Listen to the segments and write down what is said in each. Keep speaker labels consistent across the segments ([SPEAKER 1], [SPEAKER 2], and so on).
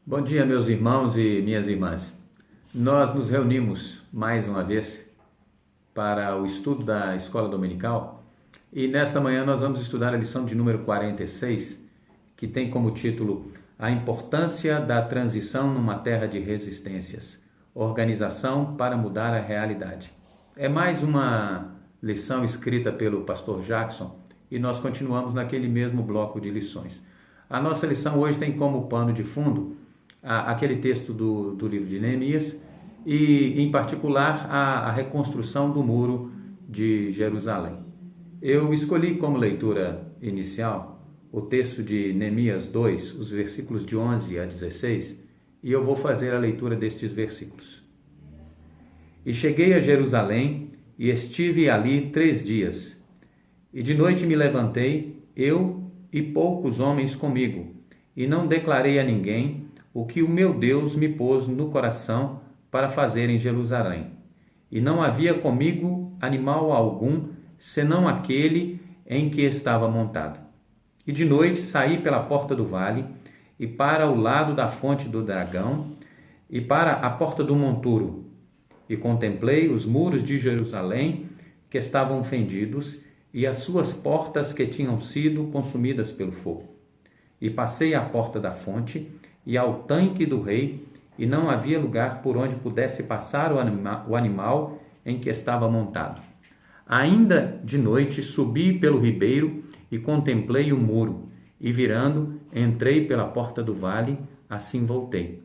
[SPEAKER 1] Bom dia, meus irmãos e minhas irmãs. Nós nos reunimos mais uma vez para o estudo da Escola Dominical e nesta manhã nós vamos estudar a lição de número 46, que tem como título A Importância da Transição numa Terra de Resistências, Organização para Mudar a Realidade. É mais uma lição escrita pelo pastor Jackson e nós continuamos naquele mesmo bloco de lições. A nossa lição hoje tem como pano de fundo aquele texto do livro de Neemias e, em particular, a reconstrução do muro de Jerusalém. Eu escolhi como leitura inicial o texto de Neemias 2, os versículos de 11 a 16, e eu vou fazer a leitura destes versículos. E cheguei a Jerusalém e estive ali 3 dias, e de noite me levantei, eu e poucos homens comigo, e não declarei a ninguém o que o meu Deus me pôs no coração para fazer em Jerusalém. E não havia comigo animal algum, senão aquele em que estava montado. E de noite saí pela porta do vale, e para o lado da fonte do dragão, e para a porta do monturo, e contemplei os muros de Jerusalém, que estavam fendidos, e as suas portas que tinham sido consumidas pelo fogo. E passei à porta da fonte, e ao tanque do rei, e não havia lugar por onde pudesse passar o animal em que estava montado. Ainda de noite subi pelo ribeiro e contemplei o muro, e virando, entrei pela porta do vale, assim voltei.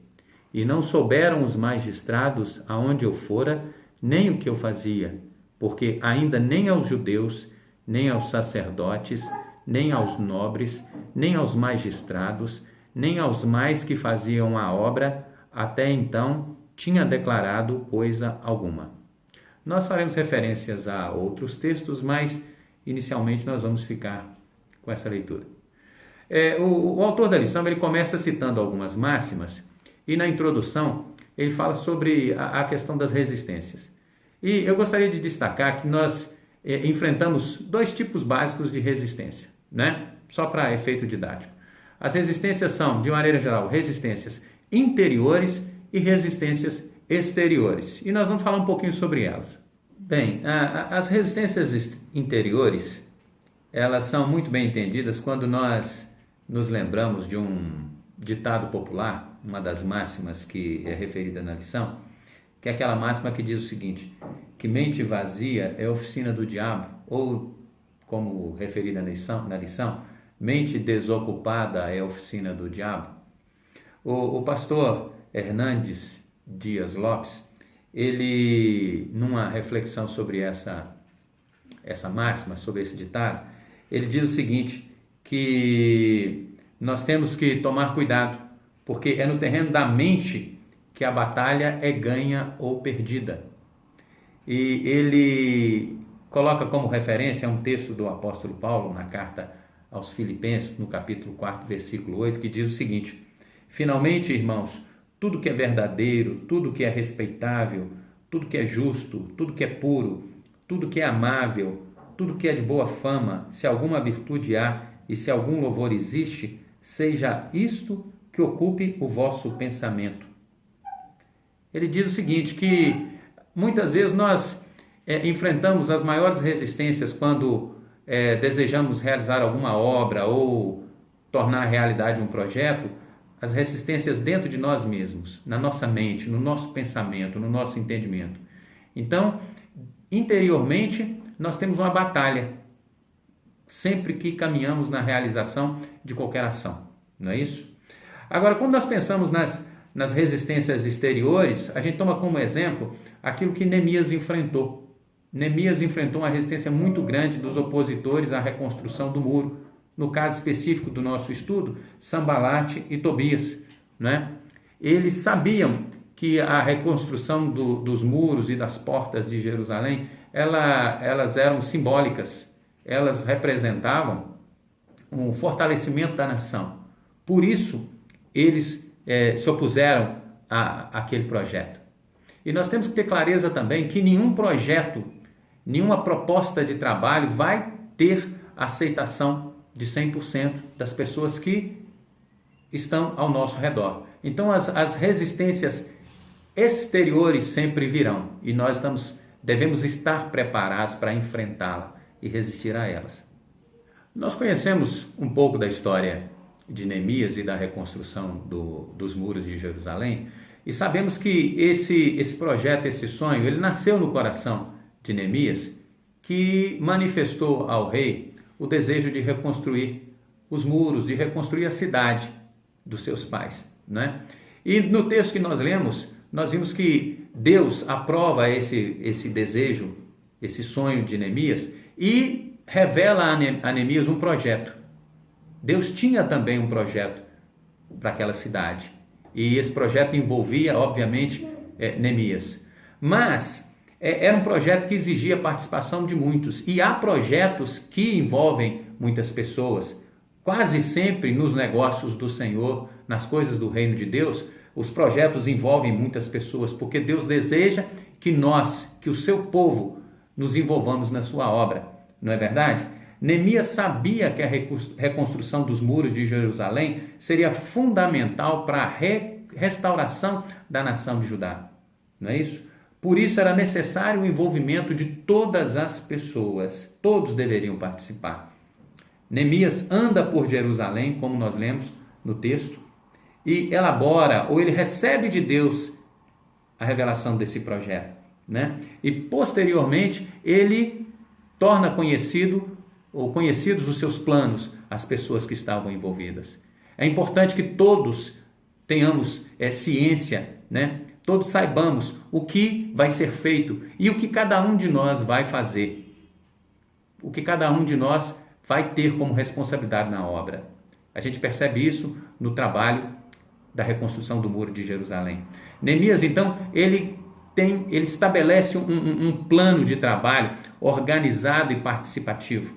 [SPEAKER 1] E não souberam os magistrados aonde eu fora, nem o que eu fazia, porque ainda nem aos judeus, nem aos sacerdotes, nem aos nobres, nem aos magistrados, nem aos mais que faziam a obra, até então tinha declarado coisa alguma. Nós faremos referências a outros textos, mas inicialmente nós vamos ficar com essa leitura. O autor da lição ele começa citando algumas máximas e na introdução ele fala sobre a questão das resistências. E eu gostaria de destacar que nós enfrentamos 2 tipos básicos de resistência, né? Só para efeito didático. As resistências são, de maneira geral, resistências interiores e resistências exteriores. E nós vamos falar um pouquinho sobre elas. Bem, as resistências interiores, elas são muito bem entendidas quando nós nos lembramos de um ditado popular, uma das máximas que é referida na lição, que é aquela máxima que diz o seguinte, que mente vazia é oficina do diabo, ou, como referida na lição, mente desocupada é oficina do diabo. O pastor Hernandes Dias Lopes, ele, numa reflexão sobre essa máxima, sobre esse ditado, ele diz o seguinte, que nós temos que tomar cuidado, porque é no terreno da mente que a batalha é ganha ou perdida. E ele coloca como referência um texto do apóstolo Paulo na carta aos Filipenses, no capítulo 4, versículo 8, que diz o seguinte, finalmente, irmãos, tudo que é verdadeiro, tudo que é respeitável, tudo que é justo, tudo que é puro, tudo que é amável, tudo que é de boa fama, se alguma virtude há e se algum louvor existe, seja isto que ocupe o vosso pensamento. Ele diz o seguinte, que muitas vezes nós enfrentamos as maiores resistências quando desejamos realizar alguma obra ou tornar realidade um projeto, as resistências dentro de nós mesmos, na nossa mente, no nosso pensamento, no nosso entendimento. Então, interiormente, nós temos uma batalha, sempre que caminhamos na realização de qualquer ação, não é isso? Agora, quando nós pensamos nas resistências exteriores, a gente toma como exemplo aquilo que Neemias enfrentou. Neemias enfrentou uma resistência muito grande dos opositores à reconstrução do muro. No caso específico do nosso estudo, Sanbalate e Tobias, né? Eles sabiam que a reconstrução dos muros e das portas de Jerusalém, elas eram simbólicas, elas representavam um fortalecimento da nação. Por isso, eles se opuseram àquele projeto. E nós temos que ter clareza também que nenhum projeto, nenhuma proposta de trabalho vai ter aceitação de 100% das pessoas que estão ao nosso redor. Então as resistências exteriores sempre virão e nós devemos estar preparados para enfrentá-la e resistir a elas. Nós conhecemos um pouco da história de Neemias e da reconstrução dos muros de Jerusalém e sabemos que esse projeto, esse sonho, ele nasceu no coração de Neemias, que manifestou ao rei o desejo de reconstruir os muros, de reconstruir a cidade dos seus pais, né? E no texto que nós lemos, nós vimos que Deus aprova esse desejo, esse sonho de Neemias e revela a Neemias um projeto. Deus tinha também um projeto para aquela cidade e esse projeto envolvia, obviamente, Neemias. Mas era um projeto que exigia a participação de muitos e há projetos que envolvem muitas pessoas. Quase sempre nos negócios do Senhor, nas coisas do reino de Deus, os projetos envolvem muitas pessoas, porque Deus deseja que nós, que o seu povo, nos envolvamos na sua obra, não é verdade? Neemias sabia que a reconstrução dos muros de Jerusalém seria fundamental para a restauração da nação de Judá, não é isso? Por isso era necessário o envolvimento de todas as pessoas, todos deveriam participar. Neemias anda por Jerusalém, como nós lemos no texto, e elabora, ou ele recebe de Deus a revelação desse projeto, né? E posteriormente ele torna conhecidos os seus planos às pessoas que estavam envolvidas. É importante que todos tenhamos ciência, né? Todos saibamos o que vai ser feito e o que cada um de nós vai fazer, o que cada um de nós vai ter como responsabilidade na obra. A gente percebe isso no trabalho da reconstrução do muro de Jerusalém. Neemias, então, ele estabelece um plano de trabalho organizado e participativo,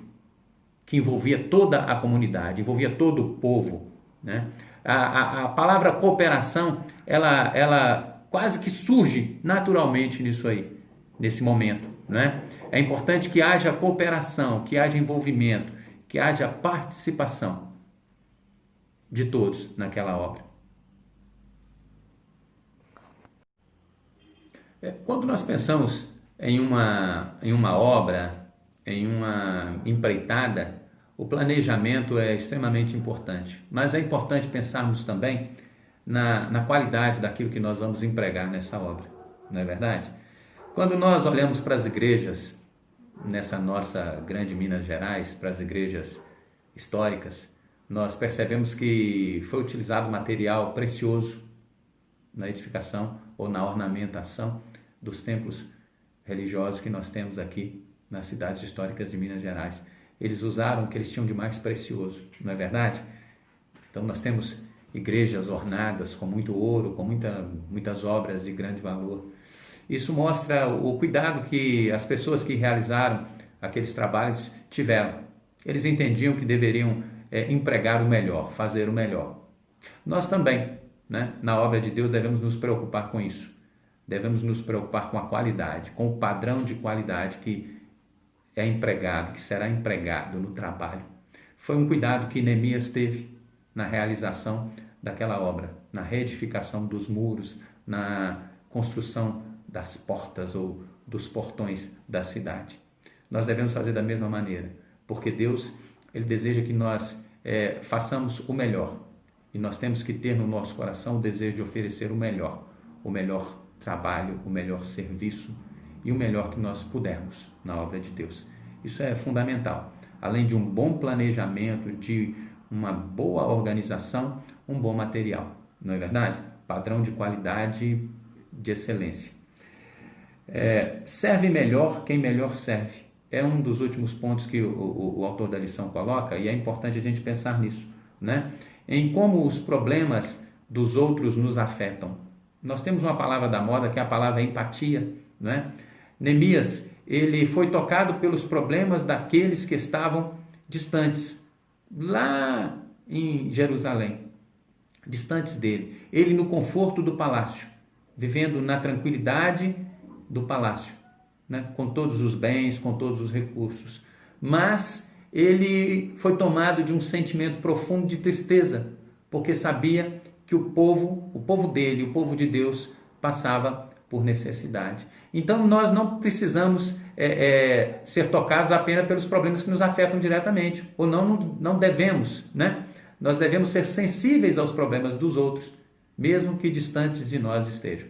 [SPEAKER 1] que envolvia toda a comunidade, envolvia todo o povo, né? A palavra cooperação, ela quase que surge naturalmente nisso aí, nesse momento, né? É importante que haja cooperação, que haja envolvimento, que haja participação de todos naquela obra. Quando nós pensamos em uma obra, em uma empreitada, o planejamento é extremamente importante, mas é importante pensarmos também na qualidade daquilo que nós vamos empregar nessa obra, não é verdade? Quando nós olhamos para as igrejas, nessa nossa grande Minas Gerais, para as igrejas históricas, nós percebemos que foi utilizado material precioso na edificação ou na ornamentação dos templos religiosos que nós temos aqui nas cidades históricas de Minas Gerais. Eles usaram o que eles tinham de mais precioso, não é verdade? Então nós temos igrejas ornadas com muito ouro, com muitas obras de grande valor. Isso mostra o cuidado que as pessoas que realizaram aqueles trabalhos tiveram. Eles entendiam que deveriam empregar o melhor, fazer o melhor. Nós também, né, na obra de Deus, devemos nos preocupar com isso. Devemos nos preocupar com a qualidade, com o padrão de qualidade que é empregado, que será empregado no trabalho. Foi um cuidado que Neemias teve na realização daquela obra, na reedificação dos muros, na construção das portas ou dos portões da cidade. Nós devemos fazer da mesma maneira, porque Deus, Ele deseja que nós façamos o melhor. E nós temos que ter no nosso coração o desejo de oferecer o melhor trabalho, o melhor serviço e o melhor que nós pudermos na obra de Deus. Isso é fundamental. Além de um bom planejamento, de uma boa organização, um bom material, não é verdade? Padrão de qualidade, de excelência. Serve melhor quem melhor serve. É um dos últimos pontos que o autor da lição coloca e é importante a gente pensar nisso, né? Em como os problemas dos outros nos afetam. Nós temos uma palavra da moda que é a palavra empatia, né? Neemias, ele foi tocado pelos problemas daqueles que estavam distantes, lá em Jerusalém, distantes dele. Ele no conforto do palácio, vivendo na tranquilidade do palácio, né? Com todos os bens, com todos os recursos. Mas ele foi tomado de um sentimento profundo de tristeza, porque sabia que o povo dele, o povo de Deus, passava por necessidade. Então nós não precisamos ser tocados apenas pelos problemas que nos afetam diretamente, ou não devemos, né? Nós devemos ser sensíveis aos problemas dos outros, mesmo que distantes de nós estejam.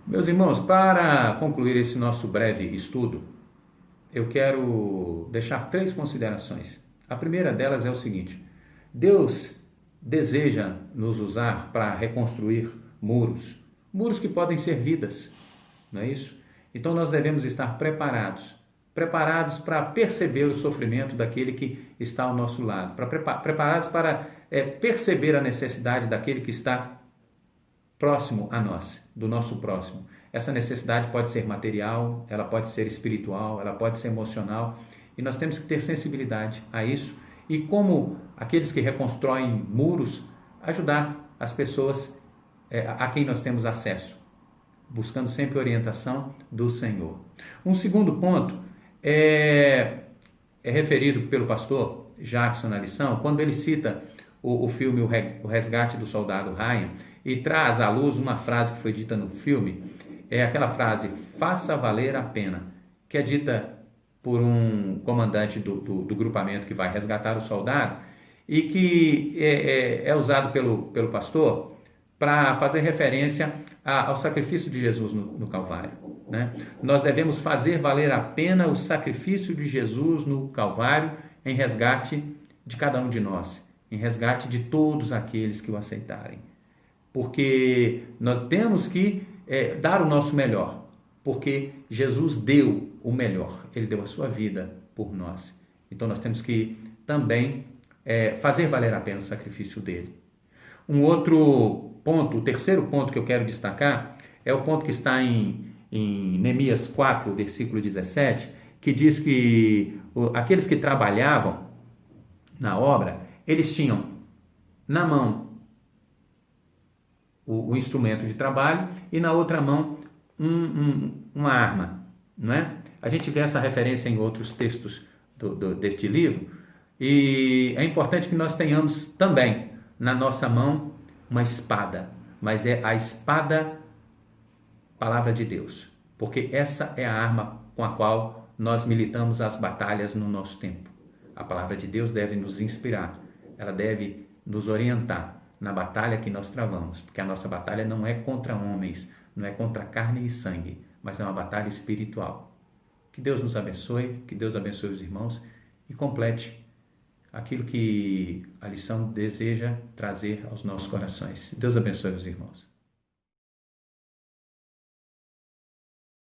[SPEAKER 1] Meus irmãos, para concluir esse nosso breve estudo, eu quero deixar 3 considerações. A primeira delas é o seguinte: Deus deseja nos usar para reconstruir muros que podem ser vidas, não é isso? Então nós devemos estar preparados para perceber o sofrimento daquele que está ao nosso lado, preparados para perceber a necessidade daquele que está próximo a nós, do nosso próximo. Essa necessidade pode ser material, ela pode ser espiritual, ela pode ser emocional, e nós temos que ter sensibilidade a isso e, como aqueles que reconstroem muros, ajudar as pessoas a quem nós temos acesso, buscando sempre orientação do Senhor. Um segundo ponto é referido pelo pastor Jackson na lição, quando ele cita o filme O Resgate do Soldado Ryan, e traz à luz uma frase que foi dita no filme, é aquela frase, faça valer a pena, que é dita por um comandante do grupamento que vai resgatar o soldado, e que é usado pelo pastor para fazer referência ao sacrifício de Jesus no Calvário, né? Nós devemos fazer valer a pena o sacrifício de Jesus no Calvário em resgate de cada um de nós, em resgate de todos aqueles que o aceitarem. Porque nós temos que dar o nosso melhor, porque Jesus deu o melhor, Ele deu a sua vida por nós. Então nós temos que também fazer valer a pena o sacrifício dele. Um outro ponto, o terceiro ponto que eu quero destacar, é o ponto que está em Neemias 4, versículo 17, que diz que aqueles que trabalhavam na obra, eles tinham na mão o instrumento de trabalho e na outra mão uma arma, não é? A gente vê essa referência em outros textos deste livro, e é importante que nós tenhamos também na nossa mão uma espada, mas é a espada, palavra de Deus, porque essa é a arma com a qual nós militamos as batalhas no nosso tempo. A palavra de Deus deve nos inspirar, ela deve nos orientar na batalha que nós travamos, porque a nossa batalha não é contra homens, não é contra carne e sangue, mas é uma batalha espiritual. Que Deus nos abençoe, que Deus abençoe os irmãos e complete aquilo que a lição deseja trazer aos nossos corações. Deus abençoe os irmãos.